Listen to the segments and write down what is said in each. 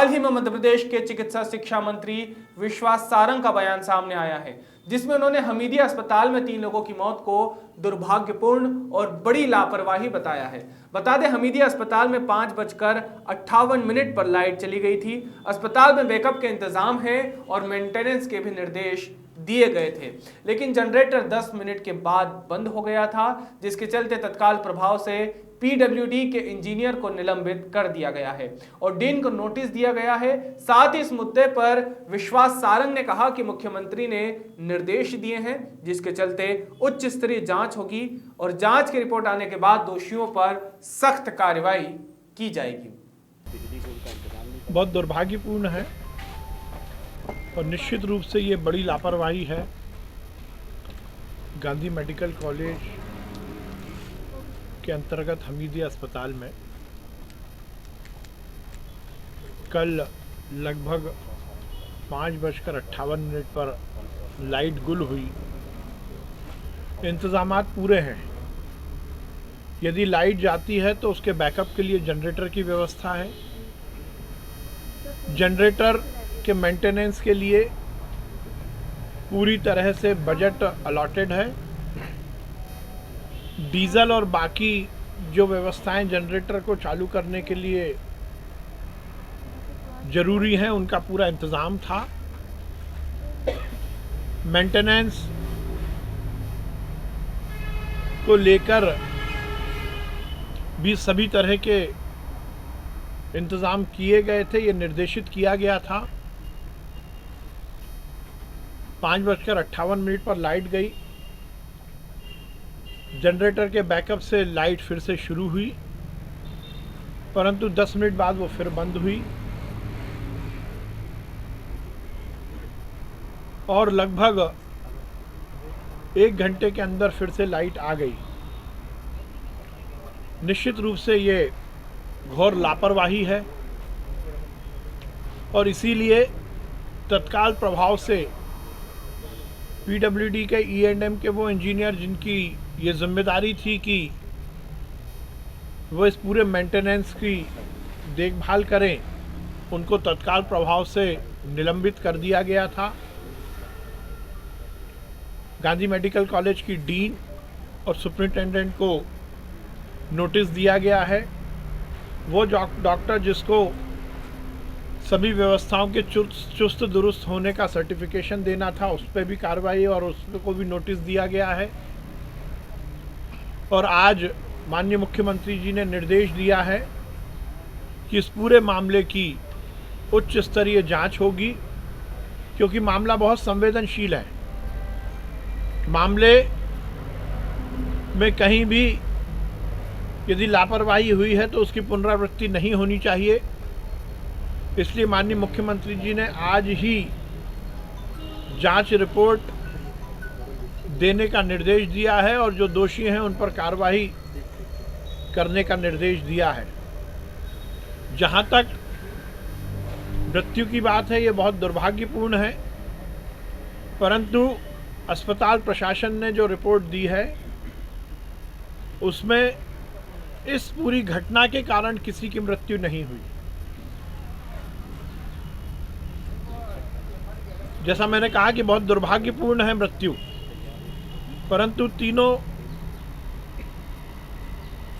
हाल ही में मध्य प्रदेश के चिकित्सा शिक्षा मंत्री विश्वास सारंग का बयान सामने आया है, जिसमें उन्होंने हमीदिया अस्पताल में 3 लोगों की मौत को दुर्भाग्यपूर्ण और बड़ी लापरवाही बताया है। बता दें, हमीदिया अस्पताल में 5:58 पर लाइट चली गई थी। अस्पताल में बैकअप के इंतजाम है और मेंटेनेंस के भी निर्देश दिए गए थे, लेकिन जनरेटर 10 मिनट के बाद बंद हो गया था, जिसके चलते तत्काल प्रभाव से पीडब्ल्यूडी के इंजीनियर को निलंबित कर दिया गया है और डीन को नोटिस दिया गया है। साथ ही इस मुद्दे पर विश्वास सारंग ने कहा कि मुख्यमंत्री ने निर्देश दिए हैं, जिसके चलते उच्च स्तरीय जांच होगी और जांच की रिपोर्ट आने के बाद दोषियों पर सख्त कार्रवाई की जाएगी। बहुत दुर्भाग्यपूर्ण है और निश्चित रूप से ये बड़ी लापरवाही है। गांधी मेडिकल कॉलेज के अंतर्गत हमीदिया अस्पताल में कल लगभग 5:58 पर लाइट गुल हुई। इंतज़ामात पूरे हैं। यदि लाइट जाती है तो उसके बैकअप के लिए जनरेटर की व्यवस्था है। जनरेटर के मेंटेनेंस के लिए पूरी तरह से बजट अलॉटेड है। डीजल और बाकी जो व्यवस्थाएं जनरेटर को चालू करने के लिए जरूरी हैं, उनका पूरा इंतज़ाम था। मेंटेनेंस को लेकर भी सभी तरह के इंतज़ाम किए गए थे, ये निर्देशित किया गया था। 5:58 पर लाइट गई। जनरेटर के बैकअप से लाइट फिर से शुरू हुई, परंतु 10 मिनट बाद वो फिर बंद हुई और लगभग 1 घंटे के अंदर फिर से लाइट आ गई। निश्चित रूप से ये घोर लापरवाही है और इसीलिए तत्काल प्रभाव से पीडब्ल्यूडी के E&M के वो इंजीनियर जिनकी ये जिम्मेदारी थी कि वो इस पूरे मेंटेनेंस की देखभाल करें, उनको तत्काल प्रभाव से निलंबित कर दिया गया था। गांधी मेडिकल कॉलेज की डीन और सुपरिटेंडेंट को नोटिस दिया गया है। वो डॉक्टर जिसको सभी व्यवस्थाओं के चुस्त दुरुस्त होने का सर्टिफिकेशन देना था, उस पर भी कार्रवाई और उसको भी नोटिस दिया गया है। और आज माननीय मुख्यमंत्री जी ने निर्देश दिया है कि इस पूरे मामले की उच्च स्तरीय जांच होगी, क्योंकि मामला बहुत संवेदनशील है। मामले में कहीं भी यदि लापरवाही हुई है तो उसकी पुनरावृत्ति नहीं होनी चाहिए। इसलिए माननीय मुख्यमंत्री जी ने आज ही जांच रिपोर्ट देने का निर्देश दिया है और जो दोषी हैं उन पर कार्रवाई करने का निर्देश दिया है। जहां तक मृत्यु की बात है, ये बहुत दुर्भाग्यपूर्ण है, परंतु अस्पताल प्रशासन ने जो रिपोर्ट दी है उसमें इस पूरी घटना के कारण किसी की मृत्यु नहीं हुई। जैसा मैंने कहा कि बहुत दुर्भाग्यपूर्ण है मृत्यु, परंतु तीनों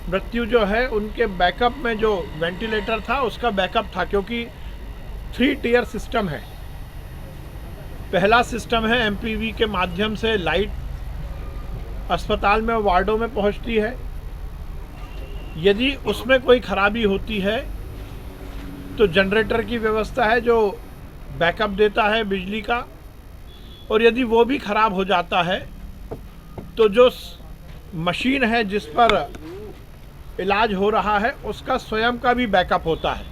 मृत्यु जो है उनके बैकअप में जो वेंटिलेटर था उसका बैकअप था, क्योंकि 3 टियर सिस्टम है। पहला सिस्टम है MPV के माध्यम से लाइट अस्पताल में वार्डों में पहुंचती है। यदि उसमें कोई खराबी होती है तो जनरेटर की व्यवस्था है जो बैकअप देता है बिजली का, और यदि वो भी खराब हो जाता है तो जो मशीन है जिस पर इलाज हो रहा है उसका स्वयं का भी बैकअप होता है।